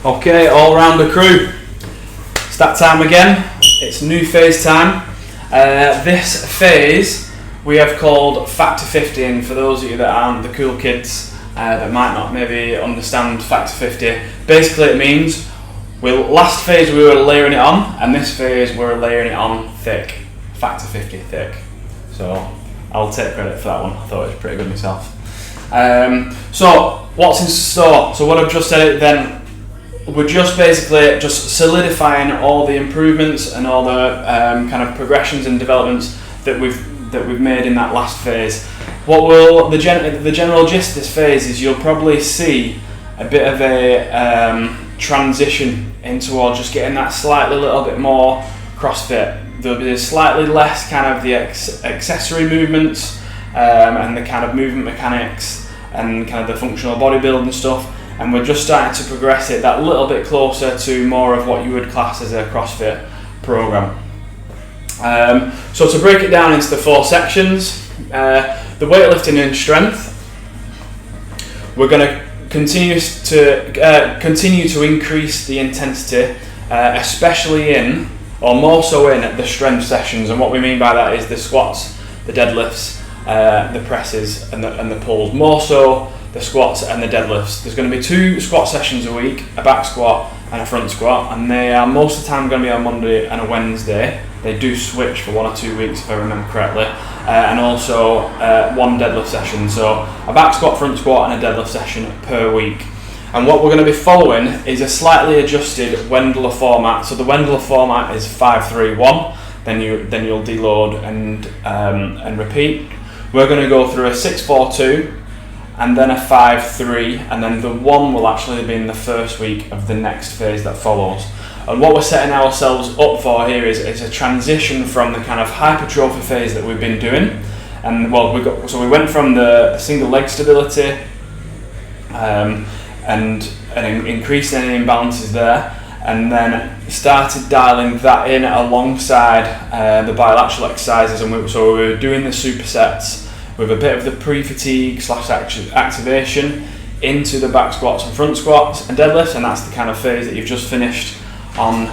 Okay, all round the crew. It's that time again. It's new phase time. This phase we have called Factor 50, and for those of you that aren't the cool kids that might not maybe understand Factor 50, basically it means last phase we were layering it on, and this phase we're layering it on thick. Factor 50 thick. So I'll take credit for that one. I thought it was pretty good myself. So what's in store? So what I've just said, then we're just basically just solidifying all the improvements and all the kind of progressions and developments that we've made in that last phase. What will the general gist of this phase is, you'll probably see a bit of a transition in towards just getting that slightly little bit more CrossFit. There'll be slightly less kind of the accessory movements and the kind of movement mechanics and kind of the functional bodybuilding stuff, and we're just starting to progress it that little bit closer to more of what you would class as a CrossFit program. So to break it down into the 4 sections, the weightlifting and strength, we're going to continue to increase the intensity, especially in, or more so in, the strength sessions. And what we mean by that is the squats, the deadlifts, the presses and the pulls. More so the squats and the deadlifts. There's going to be 2 squat sessions a week, a back squat and a front squat, and they are most of the time going to be on Monday and a Wednesday. They do switch for 1 or 2 weeks if I remember correctly, and also 1 deadlift session. So a back squat, front squat and a deadlift session per week. And what we're going to be following is a slightly adjusted Wendler format. So the Wendler format is 5-3-1. Then you'll deload and repeat. We're going to go through a 6-4-2 and then a 5-3, and then the 1 will actually be in the first week of the next phase that follows. And what we're setting ourselves up for here is a transition from the kind of hypertrophy phase that we've been doing. And we went from the single leg stability and increasing any imbalances there, and then started dialing that in alongside the bilateral exercises. And we were doing the supersets with a bit of the pre-fatigue / activation into the back squats and front squats and deadlifts, and that's the kind of phase that you've just finished on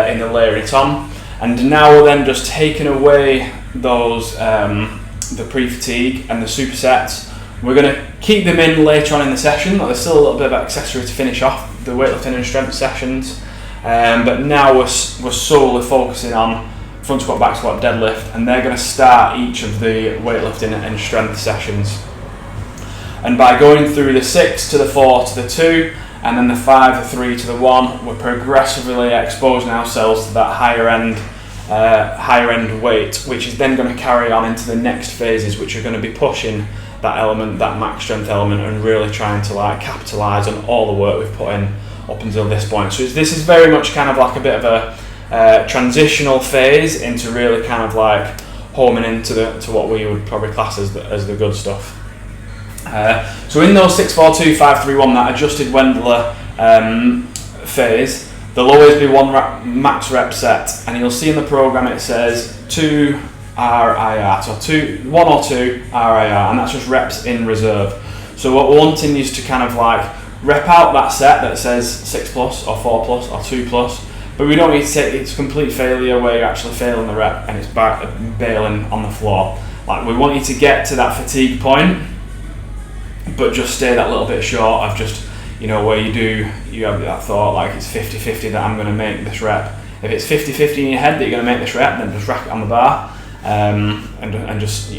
in the layering it on. And now we're then just taking away those the pre-fatigue and the supersets. We're going to keep them in later on in the session. There's still a little bit of accessory to finish off the weightlifting and strength sessions, but now we're solely focusing on front squat, back squat, deadlift, and they're going to start each of the weightlifting and strength sessions. And by going through the 6 to the 4 to the 2 and then the 5, the 3 to the 1, we're progressively exposing ourselves to that higher end weight, which is then going to carry on into the next phases, which are going to be pushing that element, that max strength element, and really trying to capitalise on all the work we've put in up until this point. So this is very much kind of like a bit of a transitional phase into really kind of like homing into to what we would probably class as the good stuff. So in those 6-4-2, 5-3-1, that adjusted Wendler phase, there'll always be 1 max rep set, and you'll see in the program it says 2 RIR, so 1 or 2 RIR, and that's just reps in reserve. So what we're wanting is to kind of like rep out that set that says 6+ or 4+ or 2+, but we don't need to take it's complete failure where you're actually failing the rep and it's bailing on the floor. Like, we want you to get to that fatigue point, but just stay that little bit short of just, where you have that thought like it's 50-50 that I'm going to make this rep. If it's 50-50 in your head that you're going to make this rep, then just rack it on the bar and just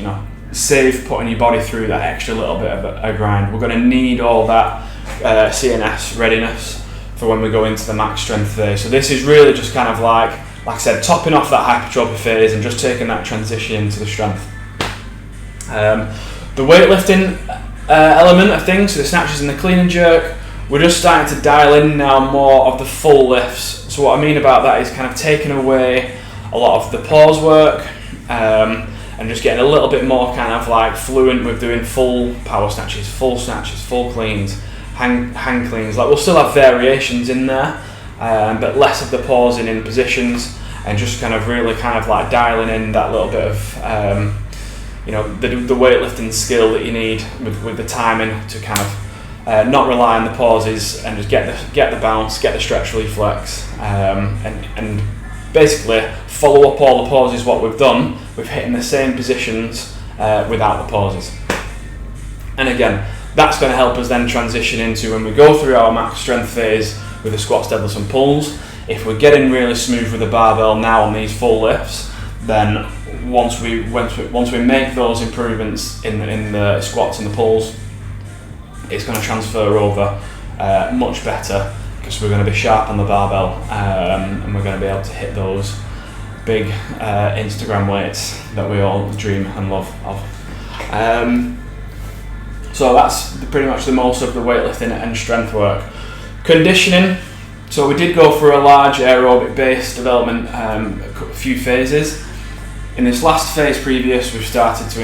save putting your body through that extra little bit of a grind. We're going to need all that CNS readiness for when we go into the max strength phase. So this is really just kind of like I said, topping off that hypertrophy phase and just taking that transition into the strength. The weightlifting element of things, so the snatches and the clean and jerk, we're just starting to dial in now more of the full lifts. So what I mean about that is kind of taking away a lot of the pause work and just getting a little bit more kind of like fluent with doing full power snatches, full cleans, hang cleans. Like, we'll still have variations in there, but less of the pausing in positions, and just kind of really kind of like dialing in that little bit of the weightlifting skill that you need with the timing to kind of not rely on the pauses and just get the bounce, get the stretch reflex, and basically follow up all the pauses what we've done with hitting the same positions without the pauses. And again, that's going to help us then transition into when we go through our max strength phase with the squats, deadlifts and pulls. If we're getting really smooth with the barbell now on these full lifts, then once we make those improvements in the squats and the pulls, it's going to transfer over much better, because we're going to be sharp on the barbell, and we're going to be able to hit those big Instagram weights that we all dream and love of. So that's pretty much the most of the weightlifting and strength work. Conditioning. So we did go for a large aerobic base development, a few phases. In this last phase previous, we've started to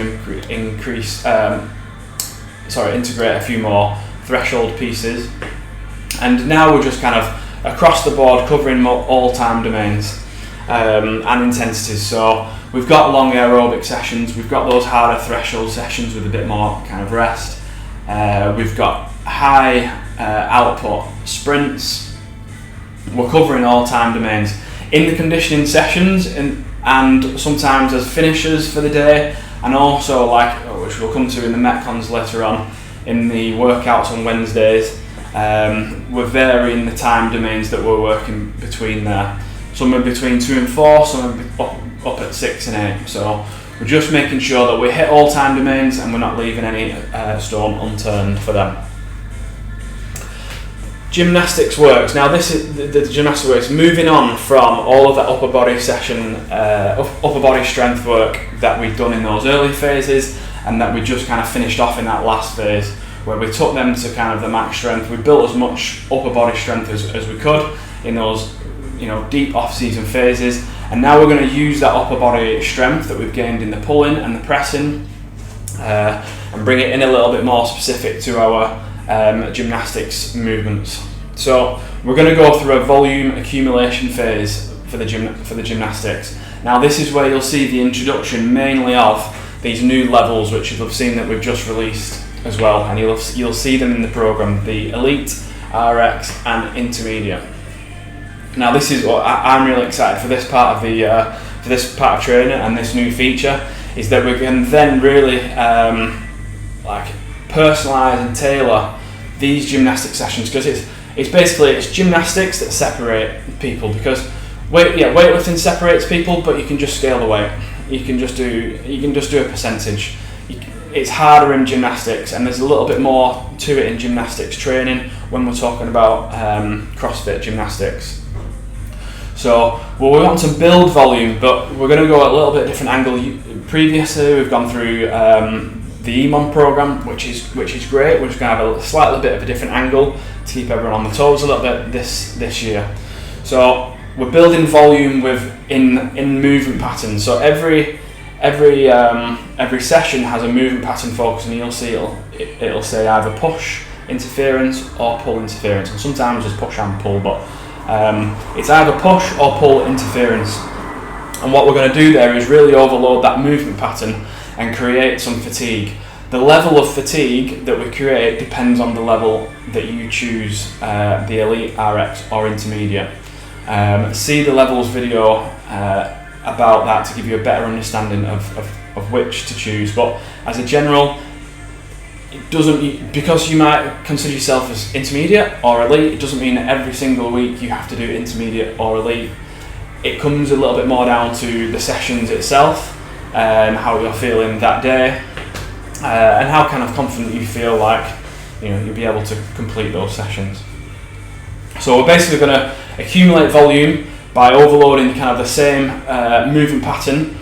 integrate a few more threshold pieces, and now we're just kind of across the board covering all time domains and intensities. So we've got long aerobic sessions, we've got those harder threshold sessions with a bit more kind of rest, we've got high output sprints. We're covering all time domains in the conditioning sessions, and sometimes as finishers for the day, and also which we'll come to in the Metcons later on, in the workouts on Wednesdays. We're varying the time domains that we're working between there. Some are between 2 and 4, some are up at 6 and 8. So we're just making sure that we hit all time domains and we're not leaving any stone unturned for them. Gymnastics works. Now this is the gymnastics works. Moving on from all of that upper body session, upper body strength work that we've done in those early phases, and that we just kind of finished off in that last phase, where we took them to kind of the max strength. We built as much upper body strength as we could in those, deep off-season phases, and now we're going to use that upper body strength that we've gained in the pulling and the pressing, and bring it in a little bit more specific to our gymnastics movements. So we're going to go through a volume accumulation phase for the gymnastics. Now this is where you'll see the introduction mainly of these new levels, which you'll have seen that we've just released as well, and you'll see them in the program: the Elite, RX, and Intermediate. Now this is what I'm really excited for this part of training, and this new feature is that we can then really personalise and tailor these gymnastic sessions, because it's gymnastics that separate people, because weightlifting separates people, but you can just scale the weight. You can just do a percentage. It's harder in gymnastics, and there's a little bit more to it in gymnastics training when we're talking about CrossFit gymnastics. So we want to build volume, but we're going to go a little bit different angle. Previously, we've gone through the EMOM program, which is great. We're just going to have a slightly bit of a different angle to keep everyone on the toes a little bit this year. So we're building volume in movement patterns. So every session has a movement pattern focus, and you'll see it'll say either push interference or pull interference, and sometimes just push and pull, but it's either push or pull interference. And what we're going to do there is really overload that movement pattern and create some fatigue. The level of fatigue that we create depends on the level that you choose, the Elite, RX or Intermediate. See the levels video about that to give you a better understanding of which to choose. But as a general, it doesn't, because you might consider yourself as Intermediate or Elite, it doesn't mean that every single week you have to do Intermediate or Elite. It comes a little bit more down to the sessions itself, how you're feeling that day, and how kind of confident you feel like you'll be able to complete those sessions. So we're basically going to accumulate volume by overloading kind of the same movement pattern,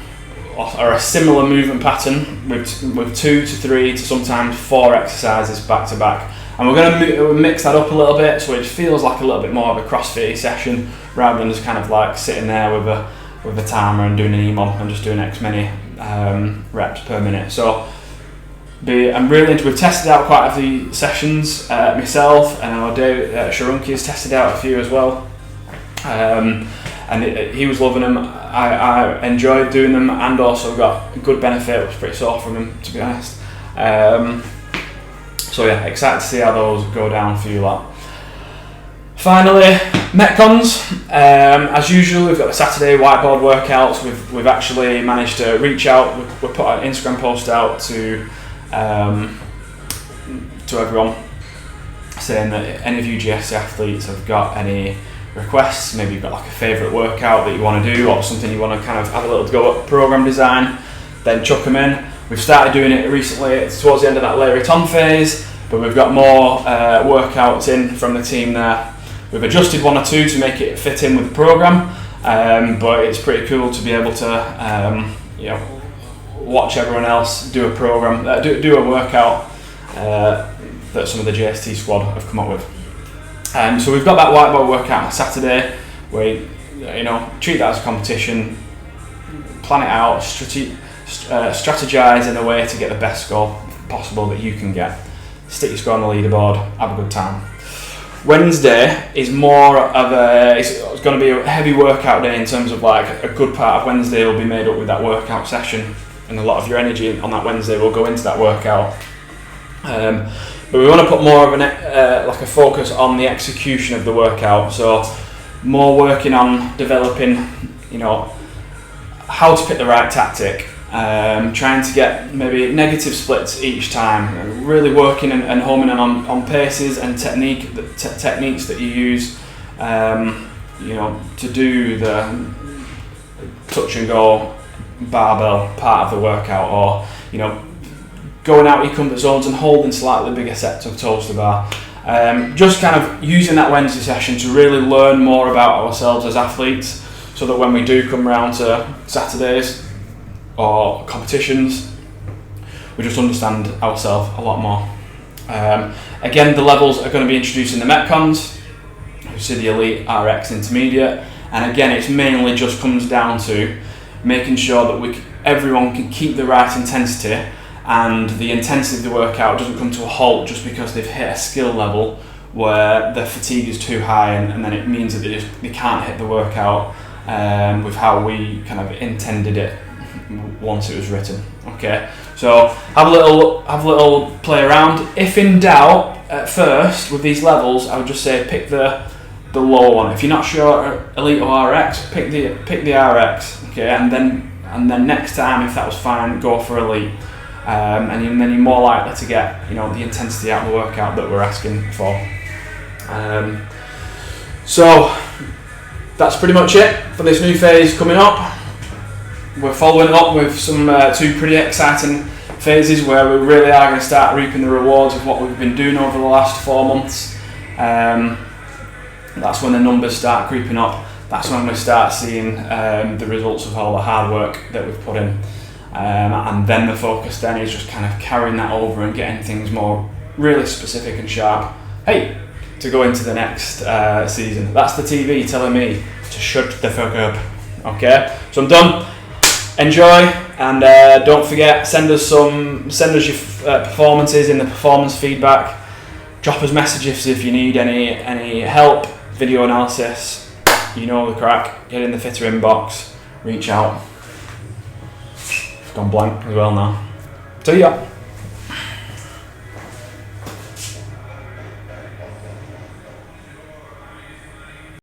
or a similar movement pattern with 2 to 3 to sometimes 4 exercises back to back. And we're going to mix that up a little bit so it feels like a little bit more of a CrossFit session, rather than just kind of like sitting there with a timer and doing an EMOM and just doing X many reps per minute. So I'm really into. We've tested out quite a few sessions myself, and our David Sharunki has tested out a few as well, and he was loving them. I enjoyed doing them, and also got good benefit. I was pretty sore from them, to be honest. So yeah, excited to see how those go down for you lot. Finally, Metcons. As usual, we've got the Saturday whiteboard workouts. We've actually managed to reach out. We put an Instagram post out to everyone saying that any of you GSC athletes have got any requests, maybe you've got like a favourite workout that you want to do or something you want to kind of have a little go at program design, then chuck them in. We've started doing it recently. It's towards the end of that Larry Tom phase, but we've got more workouts in from the team there. We've adjusted one or two to make it fit in with the program, but it's pretty cool to be able to watch everyone else do a program, do a workout that some of the JST squad have come up with. So we've got that whiteboard workout on Saturday. We treat that as a competition, plan it out, strategize in a way to get the best score possible that you can get. Stick your score on the leaderboard, have a good time. Wednesday is more of it's going to be a heavy workout day in terms of like a good part of Wednesday will be made up with that workout session, and a lot of your energy on that Wednesday will go into that workout. But we want to put more of a focus on the execution of the workout. So more working on developing, how to pick the right tactic. Trying to get maybe negative splits each time, really working and homing in on paces and techniques that you use, to do the touch and go barbell part of the workout, or going out your comfort zones and holding slightly bigger sets of toes to bar. Just kind of using that Wednesday session to really learn more about ourselves as athletes, so that when we do come around to Saturdays or competitions, we just understand ourselves a lot more. Again, the levels are going to be introduced in the Metcons. You see the Elite, RX, Intermediate, and again it's mainly just comes down to making sure that everyone can keep the right intensity, and the intensity of the workout doesn't come to a halt just because they've hit a skill level where the fatigue is too high, and then it means that they can't hit the workout with how we kind of intended it once it was written. Okay, so have a little play around. If in doubt at first with these levels, I would just say pick the lower one. If you're not sure Elite or RX, pick the RX. Okay, and then next time, if that was fine, go for Elite. And then you're more likely to get the intensity out of the workout that we're asking for. So that's pretty much it for this new phase coming up. We're following it up with some two pretty exciting phases where we really are going to start reaping the rewards of what we've been doing over the last 4 months. That's when the numbers start creeping up. That's when we start seeing the results of all the hard work that we've put in. And then the focus then is just kind of carrying that over and getting things more really specific and sharp. To go into the next season. That's the TV telling me to shut the fuck up. Okay, so I'm done. Enjoy, and don't forget, send us your performances in the performance feedback. Drop us messages if you need any help, video analysis. You know the crack. Get in the fitter inbox. Reach out. Gone blank as well now. See ya.